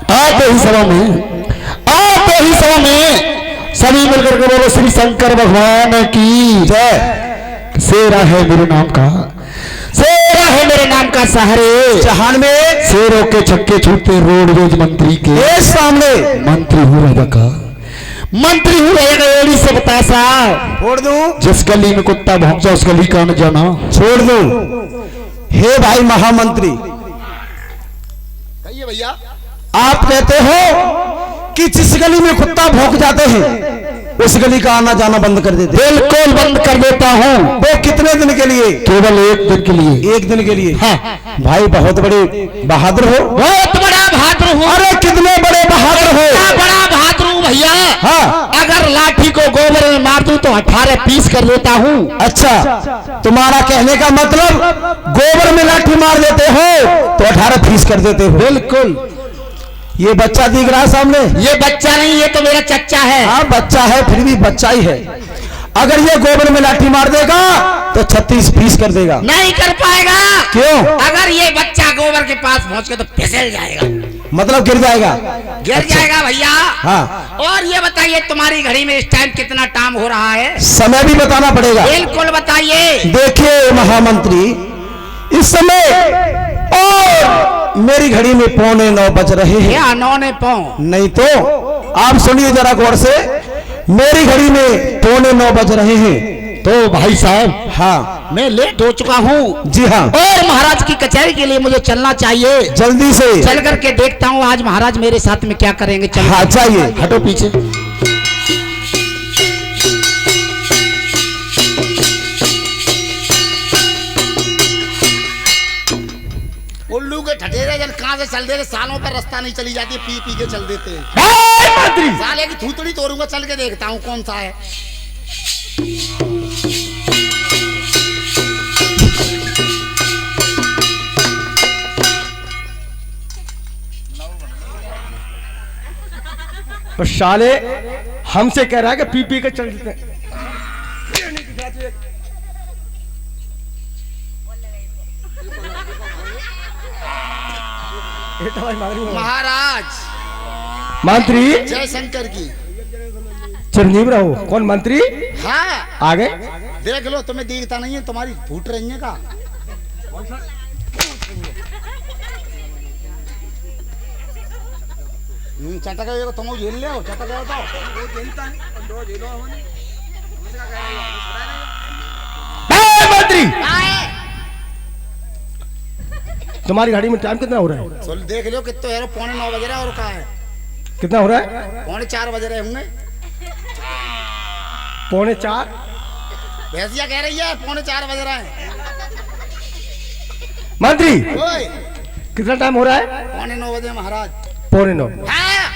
आते ही सभा में सभी मिलकर के बोलो श्री शंकर भगवान की जय। शेरा है मेरे नाम का, शेरा है मेरे नाम का सहारे जहान में शेरों के छक्के छूटते रोडवेज मंत्री के सामने मंत्री हूँ राजा का, मंत्री हूँ रहेगा एड़ी से बतासा छोड़ दूं। जिस गली में कुत्ता भौंकता उस गली का न जाना छोड़ दूं। हे भाई महामंत्री, कहिए भैया। आप कहते हो कि जिस गली में कुत्ता भौंक जाते हैं उस गली का आना जाना बंद कर देते। बिल्कुल बंद कर देता हूँ। वो कितने दिन के लिए? केवल एक दिन के लिए। एक दिन के लिए? हाँ। भाई बहुत बड़े बहादुर हो, बहुत बड़ा बहादुर हो। अरे कितने बड़े बहादुर हो? बड़ा बहादुर हूँ भैया। हाँ। अगर लाठी को गोबर में मार दूं तो 18 पीस कर देता हूँ। अच्छा, तुम्हारा कहने का मतलब गोबर में लाठी मार देते हो तो 18 पीस कर देते हो? बिल्कुल। ये बच्चा दिख रहा है सामने? ये बच्चा नहीं, ये तो मेरा चच्चा है। हाँ बच्चा है, फिर भी बच्चा ही है। अगर ये गोबर में लाठी मार देगा तो 36 पीस कर देगा। नहीं कर पाएगा। क्यों? अगर ये बच्चा गोबर के पास पहुंच के तो फिसल जाएगा। मतलब गिर जाएगा? गिर जाएगा भैया। हाँ। और ये बताइए तुम्हारी घड़ी में इस टाइम कितना टाइम हो रहा है? समय भी बताना पड़ेगा। बिल्कुल बताइए। देखिए महामंत्री, इस समय और मेरी घड़ी में 8:45 बज रहे हैं। क्या 9:15? नहीं तो आप सुनिए जरा गौर से। मेरी घड़ी में 8:45 बज रहे हैं। तो भाई साहब, हाँ मैं लेट हो चुका हूँ। जी हाँ। और महाराज की कचहरी के लिए मुझे चलना चाहिए। जल्दी से चल करके देखता हूँ आज महाराज मेरे साथ में क्या करेंगे। चल हाँ चाहिए। हटो पीछे। उल्लू के ठठेरे जन कहाँ से चल दे रहे, सालों पर रास्ता नहीं चली जाती, पी पी के चल देते हैं। साले की थूतड़ी तोड़ूंगा, चल के देखता हूँ कौन सा है। तो साले हमसे कह रहा है कि पी पी के चल देते हैं। महाराज मंत्री जय शंकर की चिरंजीव रहो। कौन मंत्री? हाँ आगे देख लो, तुम्हें दिखता नहीं है, तुम्हारी फूट रही है का। चटक तुम झेल ले चटक मंत्री, तुम्हारी गाड़ी में टाइम कितना हो रहा है? चल देख लो कितना है। 9:15 बज रहा है। और कहा है कितना हो रहा है? 3:45 बज रहे होंगे। 3:45? भैंसिया कह रही है 4:45 बज रहा है। मंत्री ओए कितना टाइम हो रहा है? 9:15 बजे महाराज। 9:15। हाँ।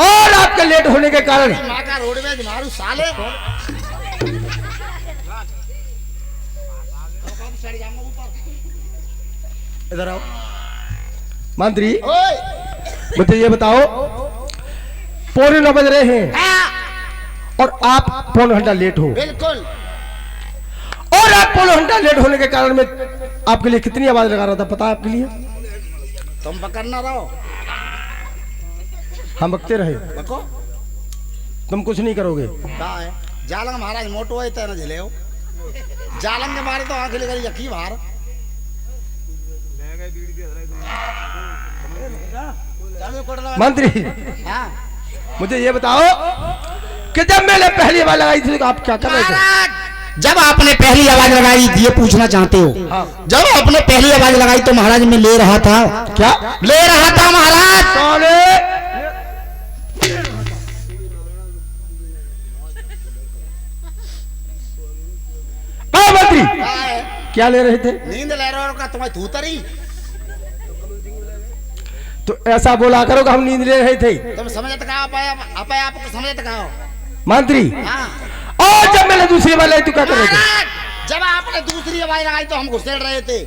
और आपके लेट होने के कारण माँ का रोड में मारू साले। इधर आओ मंत्री। ओए मुझे ये बताओ, 9:15 बज रहे हैं हाँ। और आप 1.5 घंटा लेट हो। बिल्कुल। और आप 1.5 घंटा लेट होने के कारण में आपके लिए कितनी आवाज लगा रहा था पता है आपके लिए? तुम पकड़ना रहो। हम बकते रहे। बको तुम कुछ नहीं करोगे। कहाँ है जालंग महाराज? मोटो है तेना झेले हो। जालंग के मारे तो आंखें लगी रखी बाहर। मंत्री हाँ। मुझे ये बताओ कि जब मैंने पहली आवाज लगाई थी तो आप क्या कर रहे थे? जब आपने पहली आवाज लगाई थी, ये पूछना चाहते हो? हाँ। जब आपने पहली आवाज लगाई तो महाराज मैं ले रहा था। क्या ले रहा था महाराज? मंत्री क्या ले रहे थे? नींद ले रहे हो का तुम्हें थूतरी। तो ऐसा बोला करो कि हम नींद ले रहे थे। तुम समझते कहा आपको समझते कहा मंत्री? हाँ। और जब मैंने दूसरी आवाज लगाई तो क्या कर रहे थे? जब आपने दूसरी आवाज लगाई तो हम घुसेड़ रहे थे।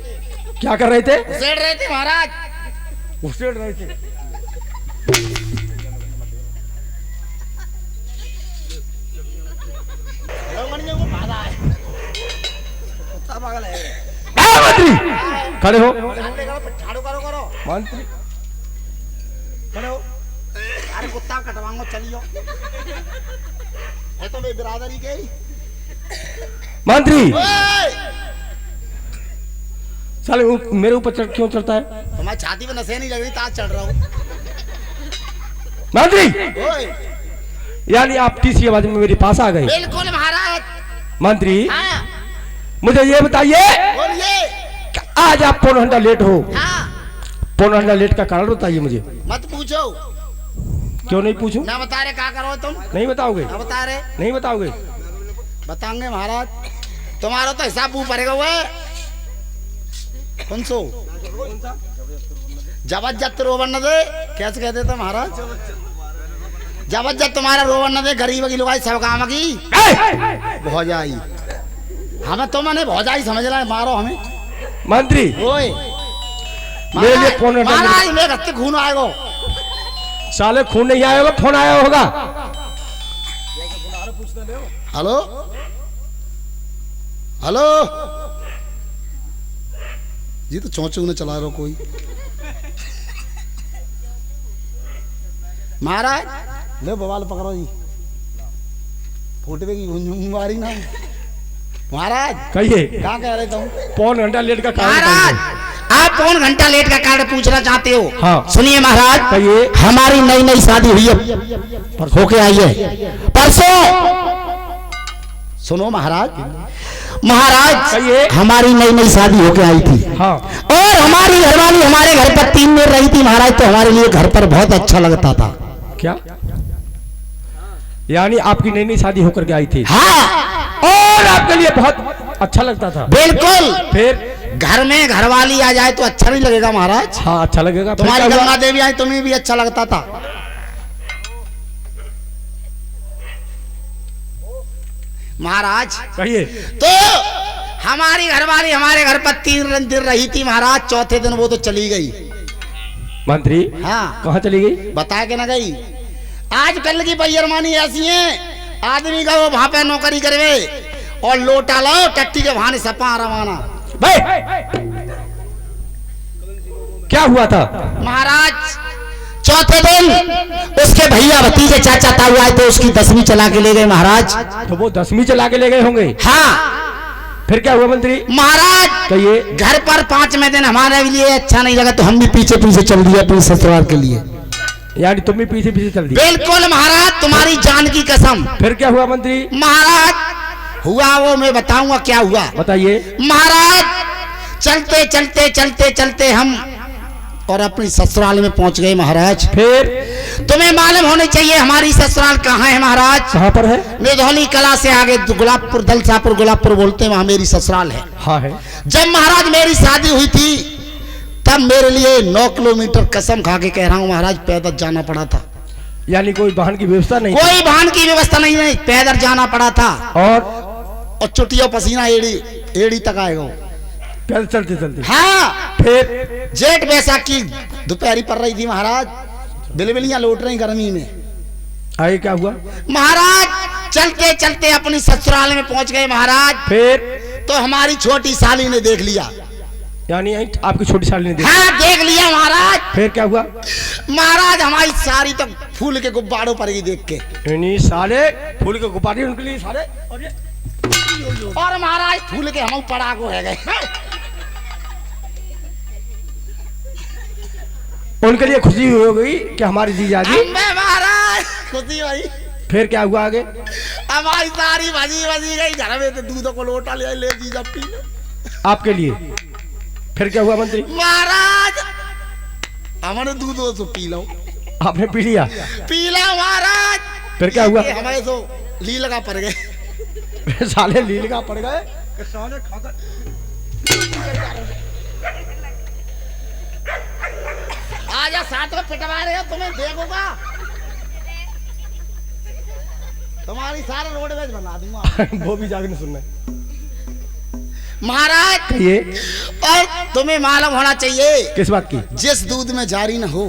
क्या कर रहे थे? घुसेड़ रहे थे महाराज। घुसेड़ रहे थे। मंत्री खड़े हो। करो करो। मंत्री मैं कुत्ता कटवाऊंगा, चलियो। है तो मेरी बिरादरी के ही। मंत्री ओए! साले मेरे ऊपर क्यों चढ़ता है? तुम्हारी छाती पे नसें नहीं लग रही, ताज चढ़ रहा हूँ। मंत्री ओए! यानी आप तीसरी आवाज में मेरे पास आ गए। बिल्कुल महाराज। मंत्री हाँ, मुझे ये बताइए बोलिए। कि आज आप पौन घंटा लेट हो। हाँ, पौन घंटा लेट का कारण बताइए मुझे। मत पूछो। क्यों नहीं पूछूं? ना बता रहे क्या करो तुम? नहीं बताओगे? ना बता रहे? नहीं बताओगे? बताएंगे महाराज। तुम्हारा तो हिसाब मुंह पड़ेगा हुआ है। कौन सो? जबरदस्त रोवन न दे, कैसे कहते थे महाराज? जबरदस्त तुम्हारा रोवन न दे, गरीब की लुगाई सब काम की भौजाई। हमें तो मैंने भौजाई समझ रहा है, मारो हमें। मंत्री ओए मेरे लिए पौन घंटा महाराज, मेरे घर से खून आएगा। साले खून नहीं आया होगा, फोन आया होगा। हेलो हेलो जी, तो चौंचू ने चला रहा कोई। महाराज ले बवाल पकड़ो जी, फुटवे की मारी ना। महाराज कहिए क्या कह रहे तुम? पौन घंटा लेट का कारण महाराज, बताइए। आप पौन घंटा लेट का कारण पूछना चाहते हो? हाँ। सुनिए महाराज, कहिए। हमारी नई नई शादी हुई है, होके आई है परसों। सुनो महाराज, महाराज कहिए। हमारी नई नई शादी होके आई थी। हाँ। और हमारी घरवाली हमारे घर पर 3 दिन रही थी महाराज, तो हमारे लिए घर पर बहुत अच्छा लगता था। क्या यानी आपकी नई नई शादी होकर के आई थी? हाँ और आपके लिए बहुत अच्छा लगता था? बिल्कुल। फिर घर में घरवाली आ जाए तो अच्छा नहीं लगेगा महाराज? हाँ, अच्छा लगेगा। फिर तुम्हारी क्या हुआ? गंगा देवी आई, तुम्हें भी अच्छा लगता था। महाराज कहिए। तो हमारी घरवाली हमारे घर पर 3 दिन रही थी महाराज, चौथे दिन वो तो चली गई। मंत्री हाँ, कहाँ चली गई? बता के ना गई। आजकल की बेईमानी ऐसी है, आदमी का वो वहां पे नौकरी करवे और लोटा लो टट्टी के बहाने सपा रवाना। भाई क्या हुआ था? महाराज चौथे दिन उसके भैया भतीजे चाचा ताऊ आए थे, उसकी 10वीं चला के ले गए महाराज। तो वो 10वीं चला के ले गए होंगे। हाँ फिर क्या हुआ मंत्री? महाराज, कहिए। घर पर 5वें दिन हमारे लिए अच्छा नहीं लगा, तो हम भी पीछे पीछे चल दिए अपने ससुराल के लिए। यानी तुम भी पीछे पीछे चल दी? बिल्कुल महाराज, तुम्हारी जान की कसम। फिर क्या हुआ मंत्री? महाराज हुआ वो मैं बताऊंगा क्या हुआ। बताइए। महाराज चलते चलते चलते चलते हम और अपनी ससुराल में पहुंच गए महाराज। फिर तुम्हें मालूम होना चाहिए हमारी ससुराल कहाँ है महाराज? कहाँ पर है? निधौली कला से आगे गुलाबपुर, दलसापुर गुलाबपुर बोलते हैं, वहां मेरी ससुराल है। हाँ है। जब महाराज मेरी शादी हुई थी तब मेरे लिए 9 किलोमीटर कसम खा के कह रहा हूँ महाराज पैदल जाना पड़ा था। यानी कोई वाहन की व्यवस्था नहीं? कोई वाहन की व्यवस्था नहीं, पैदल जाना पड़ा था। और चुटिया पसीना एड़ी तक आएगा पैदल चलते चलते। हाँ। फिर जेठ बैसाखी दोपहरी पड़ रही थी महाराज, बिलबिलियां लौट रही गर्मी में। आगे क्या हुआ? महाराज चलते चलते अपनी ससुराल में पहुंच गए महाराज। फिर तो हमारी छोटी साली ने देख लिया। यानी आपकी छोटी साली ने देखा? हाँ देख लिया महाराज। फिर क्या हुआ? महाराज हमारी सारी तो फूल के गुब्बारों पर ही देख के। यानी साले फूल के गुब्बारे उनके लिए सारे और महाराज फूल के हम पड़ाको है गए। उनके लिए खुशी हो गई कि हमारी जीजा जी। महाराज खुशी हुई। फिर क्या हुआ आगे? हमारी सारी भजी गई, घर में तो दूध को लोटा ले जीजा पी लो आपके लिए। फिर क्या हुआ मंत्री? महाराज हमारे दूध तो पी लो। आपने पी लिया? पी लो महाराज। फिर क्या हुआ? हमारे तो ली लगा पड़ गए। साले लील का पड़ गए। साले आजा साथ में पिटवा रहे हो, तुम्हें देखूंगा, तुम्हारी सारे रोडवेज बना दूंगा। वो भी जाके नहीं सुनना महाराज। ये और तुम्हें मालूम होना चाहिए किस बात की? जिस दूध में जारी न हो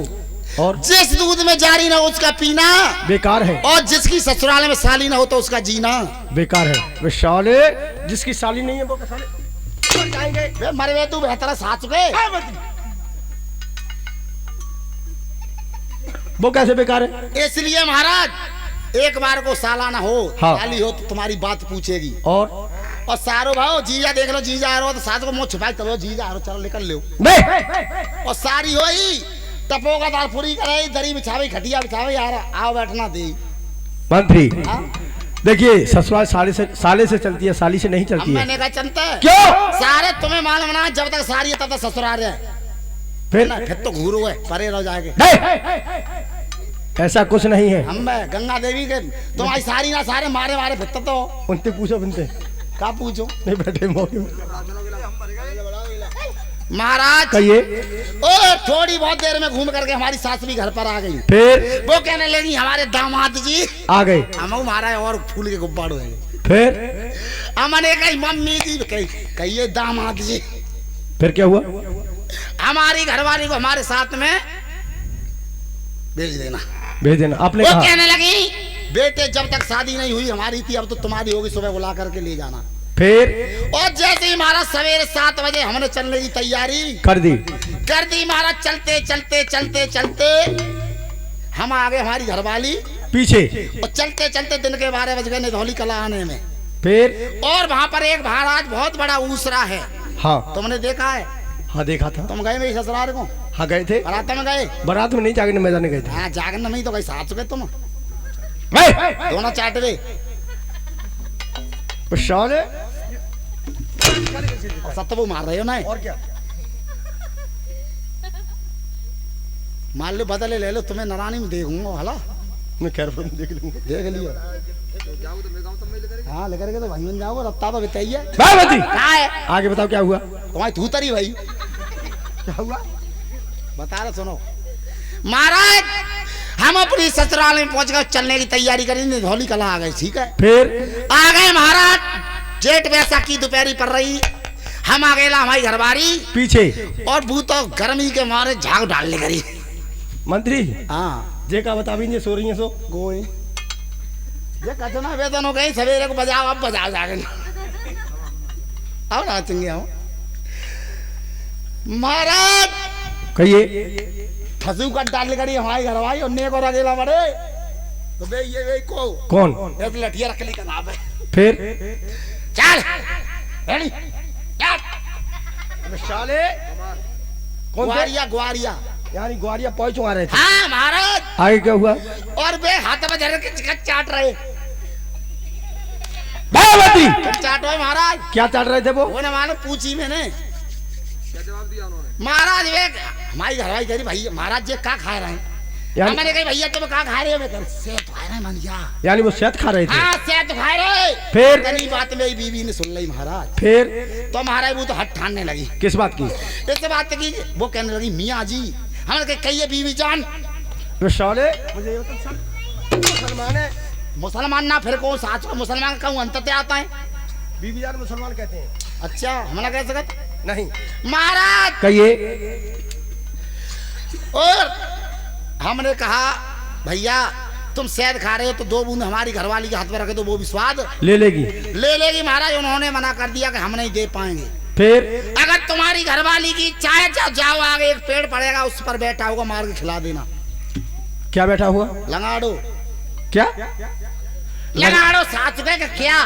और जिस दूध में जारी न हो उसका पीना बेकार है, और जिसकी ससुराल में साली न हो तो उसका जीना बेकार है। वे साले जिसकी साली नहीं है वो साले मर जाएंगे। मर गए तू बेहतर साथ गए। वो कैसे बेकार है? इसलिए महाराज एक बार को सालाना हो, हाँ। साली हो तो तुम्हारी बात पूछेगी। और सारो भाव जीजा देख लो, जीजा आ रहा हो तो सास को मुंह छुपाए चलो, जीजा आ रहा हो चलो निकल लो। नहीं और सारी हो ही टपो का दाल पूरी कराई, दरी बिछावे, खटिया बिछावे, यार आओ बैठना दे। मंत्री हाँ? देखिए ससुराल साले से चलती है, साली से नहीं चलती है। मैंने कहा चलता है क्यों? सारे तुम्हें मालूम ना, जब तक सारी है तब तक ससुराल है, फिर तो घूरो है परे रह जाएंगे। नहीं ऐसा कुछ नहीं है। हम गंगा देवी के तुम्हारी सारी ना सारे मारे मारे फिर तो उनसे पूछो, उनसे का पूछो। नहीं बैठे मौके में। महाराज कहिए। ओ थोड़ी बहुत देर में घूम करके हमारी सास भी घर पर आ गई। फिर वो कहने लगी हमारे दामाद जी आ गए। हम मारा और फूल के गुब्बारे हैं। फिर हमने कही मम्मी जी कहिए दामाद जी। फिर क्या हुआ? हमारी घरवाली को हमारे साथ में भेज देना। भेज देना। आपने वो कहा? कहने लगी बेटे जब तक शादी नहीं हुई हमारी थी, अब तो तुम्हारी होगी, सुबह बुला करके ले जाना। फिर और जैसे ही महाराज सवेरे 7 बजे हमने चलने की तैयारी कर दी। महाराज चलते चलते चलते चलते हम आ गए, हमारी घरवाली पीछे। और चलते चलते दिन के 12 बज गए निधौली कला आने में। फिर और वहां पर एक महाराज बहुत बड़ा ऊसरा है, हाँ तुमने देखा है? हाँ देखा था। तुम गए मेरी ससुराल को? हाँ गए थे। बारात में गए? बारात में नहीं, जागने मैदान में गए थे। हाँ जागरण में ही तो गए, साथ गए तुम नहीं। दोनों चाट गए। साले सत्तबू मार रहे हो ना? और क्या? मान लो बदले ले लो, तुम्हें नारानी में देखूंगा भला। मैं खैर देख लूंगा। देख लियो। हाँ लेकर के तो भाई बन जाओगे, रत्ता तो बताइए बाबूजी कहाँ है? आगे बताओ क्या हुआ? तुम्हारी धूतरी भाई क्या हुआ? बता रहे सुनो। महाराज हम अपनी ससुराल में पहुंच गए, चलने की तैयारी करी, निधौली कला आ गए। ठीक है, फिर आ गए महाराज, जेठ वैसा की दोपहरी पड़ रही, हम आ गए हमारी घरवारी पीछे। और वो तो गर्मी के मारे झाग डालने करी। मंत्री हाँ जे का बता भी सो रही है सो गोई ये कचना वेतन हो गई, सवेरे को बजाओ, अब बजाओ जाके अब नाचेंगे हम। महाराज कहिए। फंसू कट डालने करी हमारी घरवाई और नेक और अकेला बड़े तो बे ये वे को कौन? एक लठिया रख ली का नाम है। फिर चल रेडी साले कौन थे? ग्वारिया ग्वारिया यानी ग्वारिया पहुंच आ रहे थे। हाँ महाराज। आगे क्या हुआ? और बे हाथ में धर के चिकन चाट रहे। बाबूजी चाट रहे महाराज। क्या चाट रहे थे वो? ना मालूम, पूछी मैंने। क्या जवाब दिया उन्होंने? महाराज वे हमारी घरवाई कह रही भैया महाराज जी क्या खा रहे हैं? मैंने कही भैया तुम क्या खा रहे हो? सेब खा रहे हैं मनिया। यानी वो सेहत खा रहे थे। हाँ सेब खा रहे। फिर इतनी बात मेरी बीवी ने सुन ली महाराज। फिर तो महाराज वो तो हट ठानने लगी। किस बात की? इस बात की वो कहने लगी मियाँ जी हमने कही बीवी जान साले मुझे ये बता, मुसलमान है? मुसलमान ना फिर कौन साच को मुसलमान का अंतर आता है? बीवी जान मुसलमान कहते हैं। अच्छा हमने कह सकत नहीं। महाराज कहिए। और हमने कहा भैया तुम शहद खा रहे हो तो 2 बूंद हमारी घरवाली के हाथ में रखे तो वो भी स्वाद ले लेगी। ले लेगी। महाराज उन्होंने मना कर दिया कि हम नहीं दे पाएंगे। फिर अगर तुम्हारी घरवाली की चाय जाओ आगे एक पेड़ पड़ेगा उस पर बैठा होगा, मार के खिला देना। क्या बैठा हुआ? लंगाड़ो। क्या लंगाड़ो 7 रुपए का क्या?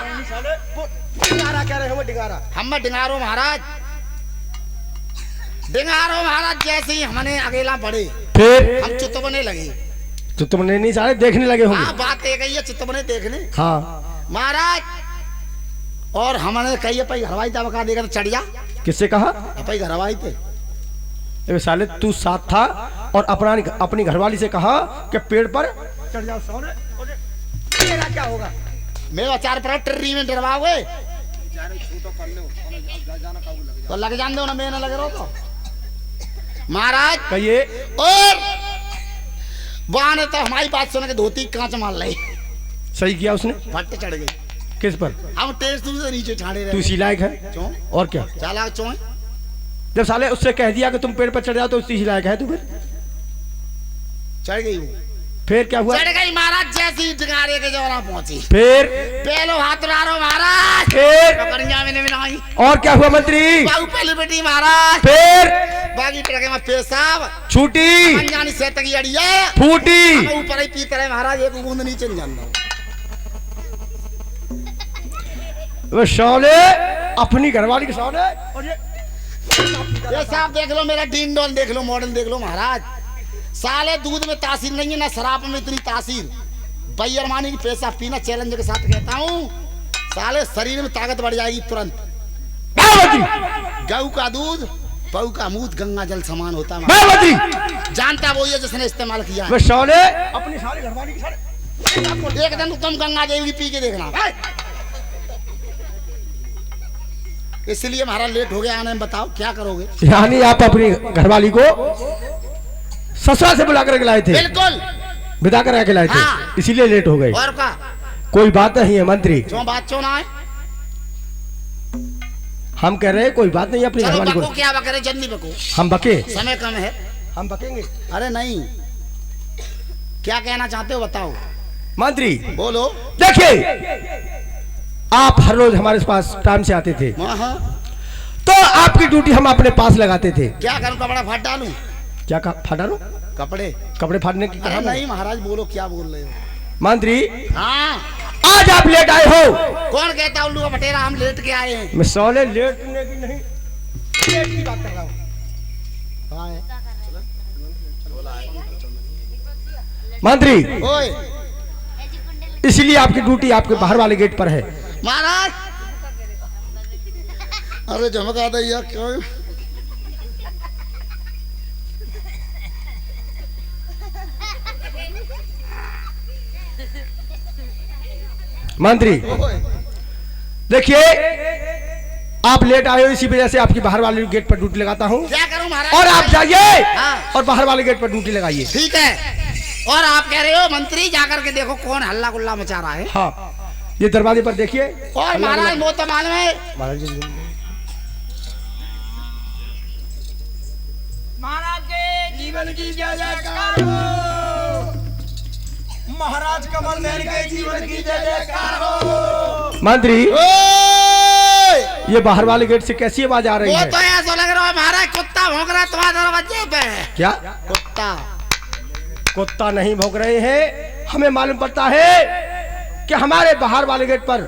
डिंगारा कह रहे हो? डिंगारा हम डिंगारो महाराज। डिंगारो महाराज जैसे ही हमने अकेला पड़े फिर हम चितवने लगे। तो तुमने नहीं सारे देखने लगे होंगे। हाँ बात एक ही है, चितवने देखने। हाँ महाराज और हमने कही भाई घरवाई था बका देगा तो चढ़ जा। किससे कहा? भाई घरवाई थे। ए साले तू साथ था और अपनी घरवाली से कहा कि पेड़ पर चढ़ जाओ। सोने तेरा क्या होगा? मेरा 4 पर ट्री में डरवाओगे तो लग जान दो ना, मैं ना लग रहा तो। महाराज कहिए। और वहां ने तो हमारी बात सुन के धोती कांच मार ली। सही किया उसने। फट चढ़ गई। किस पर? हम टेस्ट से नीचे छाड़े तू रहे। इसी लायक है। क्यों? और क्या? चालाक चों। जब साले उससे कह दिया कि तुम पेड़ पर चढ़ जाओ तो इसी लायक है तू। चढ़ गई वो। फिर क्या हुआ? चढ़ गई महाराज जैसी डिंगारे के जवरा पहुंची। फिर पहलो हाथ मारो महाराज। फिर पकड़िया मैंने मिलाई। और क्या हुआ मंत्री? बाहु पहली बेटी महाराज। फिर बाकी रखे मैं पेशाब छूटी अनजानी से तकी अड़िया फूटी। हम ऊपर ही पीते रहे महाराज, एक बूंद नीचे नहीं जाना। वो शौले अपनी घरवाली के शौले और ये साहब देख लो, मेरा डीन डॉल देख लो, मॉडल देख लो महाराज। साले दूध में तासीर नहीं है ना शराब में इतनी तासीर। बेईमानी की पेशाब पीना चैलेंज के साथ कहता हूँ, साले शरीर में ताकत बढ़ जाएगी तुरंत। गऊ का दूध पऊ का मूत गंगा जल समान होता है, जानता वो ये जिसने इस्तेमाल किया। वो शौले अपनी सारी घरवाली के सारे एक दिन तुम गंगा देवी पी के देखना। इसलिए हमारा लेट हो गया आने में, बताओ क्या करोगे? यानी आप अपनी घरवाली को ससुराल से बुला कर लाए थे? बिल्कुल विदा करा के लाए थे, हाँ। इसीलिए लेट हो गए। और का कोई बात नहीं है मंत्री, क्यों बात क्यों ना है? हम कह रहे हैं कोई बात नहीं, अपनी चलो घरवाली बको, को क्या बकरे जल्दी बको, हम बके, समय कम है। हम बकेंगे। अरे नहीं, क्या कहना चाहते हो बताओ? मंत्री बोलो। देखिए, आप हर रोज हमारे पास टाइम से आते थे, हाँ, तो आपकी ड्यूटी हम अपने पास लगाते थे। क्या करूं, कपड़ा फाड़ डालूं? क्या फाड़ा लो? कपड़े कपड़े फाड़ने की अरे कहा नहीं महाराज, बोलो क्या बोल रहे हो? मंत्री हाँ, आज आप लेट आए हो। कौन कहता उल्लू का बटेरा हम लेट के आए हैं? मैं सौले लेटने की नहीं, लेट की बात कर रहा हूँ। कहाँ है? मंत्री ओए इसलिए आपकी ड्यूटी आपके बाहर वाले गेट पर है। महाराज, अरे झमका दैया क्यों? मंत्री ओए देखिए, आप लेट आए हो, इसी वजह से आपकी बाहर वाले गेट पर ड्यूटी लगाता हूँ, क्या करूं महाराज? और आप जाइए हाँ। और बाहर वाले गेट पर ड्यूटी लगाइए। ठीक है। और आप कह रहे हो मंत्री जाकर के देखो कौन हल्ला गुल्ला मचा रहा है। हाँ, ये दरवाजे पर देखिए। और महाराज वो तो मालूम है, महाराज के जीवन की जय जयकार हो, महाराज कमल नैन के जीवन की जय जयकार हो। मंत्री ओए! ये बाहर वाले गेट से कैसी आवाज आ रही वो है? तो ऐसा लग रहा है महाराज कुत्ता भौंक रहा है तुम्हारे दरवाजे पे। क्या कुत्ता? कुत्ता नहीं भौंक रहे हैं, हमें मालूम पड़ता है कि हमारे बाहर वाले गेट पर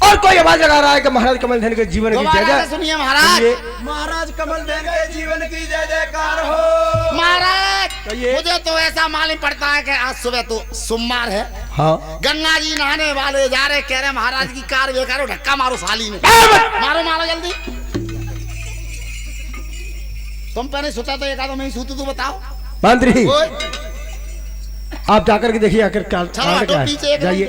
और कोई आवाज लगा रहा है कि महाराज कमल नैन के जीवन की जय दोबारा जय। से सुनिए महाराज। सुनिए। महाराज कमल नैन के जीवन की जय जयकार हो। महाराज कहिए। मुझे तो ऐसा मालूम पड़ता है कि आज सुबह तो सोमवार है, हाँ, गंगा जी नहाने वाले जा रहे, कह रहे महाराज की कार बेकार, धक्का मारो साली में, मारो मारो जल्दी। तुम पहले सोचा तो एक आदमी मैं ही सोतू, तो बताओ। मंत्री ओए, आप जाकर के देखिए आखिर क्या चलो क्या हटो है। पीछे एक जाइए।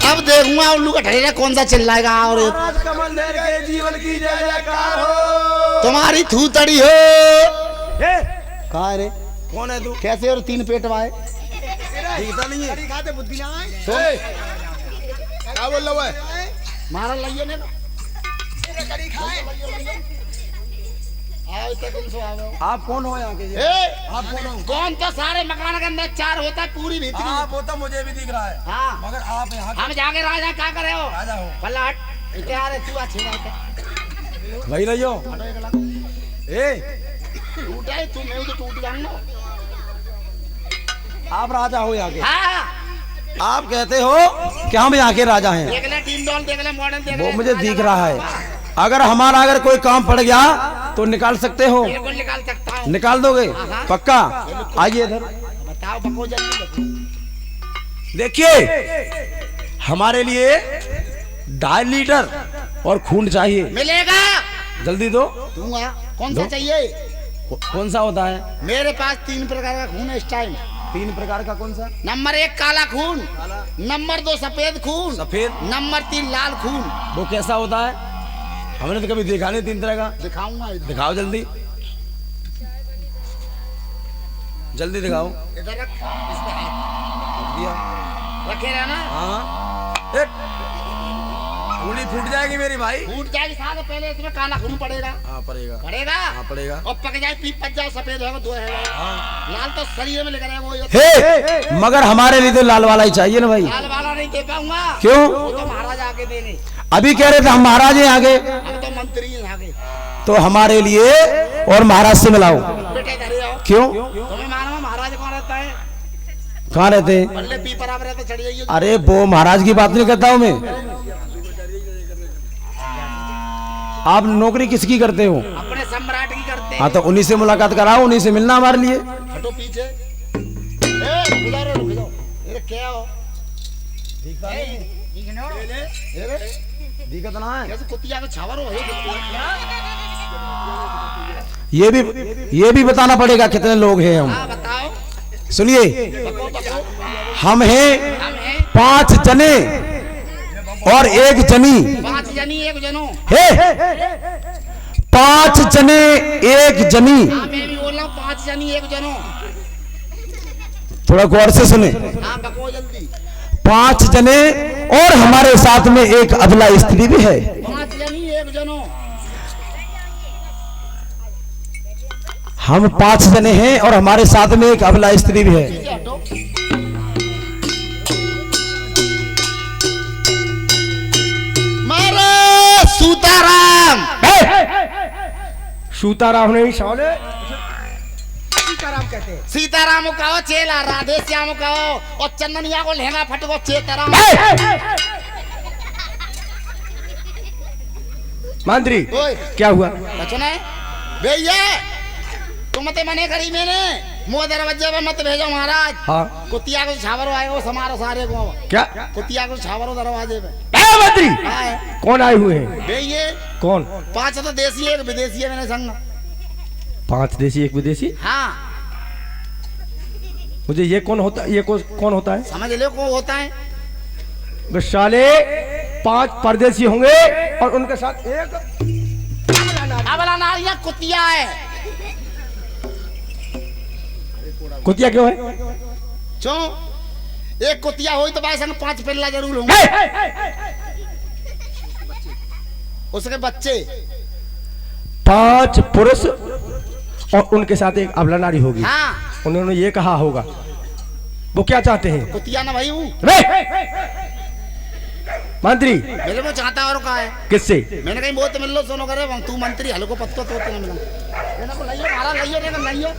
अब देखूंगा उल्लू का ढेरा कौन सा चिल्लाएगा। और महाराज कमल नैन के जीवन की जय जयकार हो। तुम्हारी थूतड़ी हो। ए, कहा रे? कौन है तू? कैसे और तीन पेट वाए? दिखता नहीं है। खाते बुद्धि ना आए। तो क्या बोल रहा है? मारा लाइए ने आओ तक इनसे आओ। आप कौन हो यहाँ के? ए, आप कौन हो? कौन तो सारे मकान के अंदर चार होता है पूरी भीतरी। आप वो तो मुझे भी दिख रहा है, हाँ, मगर आप यहाँ हम जाके राजा क्या करे हो? राजा हो। पलट इतने आ रहे तू अच्छे रहते वही रही हो। हटो एक लग ए, टूटा है तू, मैं तो टूट जाऊंगा। आप राजा हो यहाँ के? हाँ, आप कहते हो कि हम यहाँ के राजा हैं। देख ले टीम डॉल, देख ले मॉडल, देख ले। वो मुझे दिख रहा है। अगर हमारा अगर कोई काम पड़ गया तो निकाल सकते हो? बिल्कुल निकाल सकता हूँ। निकाल दोगे? हाँ। पक्का? आइए इधर। बताओ बको जल्दी बको। देखिए, हमारे लिए 2.5 लीटर और खून चाहिए। मिलेगा, जल्दी दो। दूंगा। कौन सा चाहिए? कौन सा होता है? मेरे पास 3 प्रकार का खून है इस टाइम। 3 प्रकार का कौन सा? नंबर 1 काला खून, नंबर 2 सफेद खून, सफेद। नंबर 3 लाल खून। वो कैसा होता है? हमने तो कभी देखा नहीं 3 तरह का। दिखाऊंगा इधर। दिखाओ जल्दी, जल्दी दिखाओ। इधर रख, इस पे हाथ दिया। रखे रहना। हाँ, उंगली फूट जाएगी मेरी भाई। फूट जाएगी साथ, पहले इसमें काला खून पड़ेगा। हाँ पड़ेगा। पड़ेगा? हाँ पड़ेगा। और पक जाए, पीप पक जाए, सफेद होगा, 2 है। हाँ। लाल तो शरीर में लग रहा है वो। हे, मगर हमारे लिए तो लाल वाला ही चाहिए ना भाई। लाल वाला नहीं दे पाऊंगा। क्यों? वो तो महाराज आके देने। अभी कह रहे थे हम महाराज हैं आगे। अब तो हमारे लिए और महाराज से मिलाओ। बेटे घरे आओ। क्यों? तुम्हें मालूम है महाराज कौन रहता है? कहाँ रहते हैं? पल्ले पीपर आप रहते चढ़ जाइए। अरे वो महाराज की बात नहीं करता हूँ मैं। आप नौकरी किसकी करते हो? अपने सम्राट की करते। हाँ तो उन्हीं से मुलाकात कराओ, उन्हीं से मिलना हमारे लिए। हटो पीछे। रुक जाओ रे, रुक जाओ। ये क्या हो? दिक्कत ना है। कैसे कुतिया का छावर हो? ये भी बताना पड़ेगा कितने लोग हैं हम। हाँ बताओ। सुनिए, बको बको। हम हैं हम हैं 5 जने और 1 जनी। 5 जनी 1 जनो। हे 5 जने 1 जनी। हाँ मैं भी बोल रहा हूँ 5 जनी 1 जनो। थोड़ा गौर से सुने। हाँ बको जल्दी। 5 जने और हमारे साथ में एक अबला स्त्री भी है। 5 जनी 1 जनो। हम 5 जने हैं और हमारे साथ में एक अबला स्त्री भी है। पीछे हटो। मारो सूताराम। सूताराम नहीं साले, सीताराम कहते हैं। सीताराम कहो, चेला राधे श्याम कहो, और चंदनिया को लहंगा फटको चेताराम। मंत्री ओए क्या हुआ? बचन है भैया, तुम मत मने करी मैंने मुंह दरवाजे पे मत भेजो महाराज। हाँ कुतिया को छावरो आएगा समारो सारे को। क्या? कुतिया को छावरो दरवाजे पे। मंत्री हाँ कौन आए हुए हैं? भैया कौन? 5 तो देसी है, 1 विदेशी है मैंने संग। 5 देसी 1 विदेशी। हाँ मुझे ये कौन होता, ये कौन होता है? समझ लो को होता है। बस साले 5 परदेसी होंगे और उनके साथ एक अबला नारिया कुतिया है। कुतिया क्यों है? क्यों? एक कुतिया हो तो भाई संग 5 पिल्ला जरूर होंगे। उसके बच्चे 5 पुरुष और उनके साथ एक अबला नारी होगी। हाँ उन्होंने ये कहा होगा, वो क्या चाहते हैं? कुतिया ना भाई हूँ। मंत्री मेरे को चाहता और कहा है किससे? मैंने कहीं बहुत मिल लो सुनो करे तू मंत्री हल्को पत्तो तो ना मिला। मैंने को लाइयो मारा लाइयो रे लाइयो।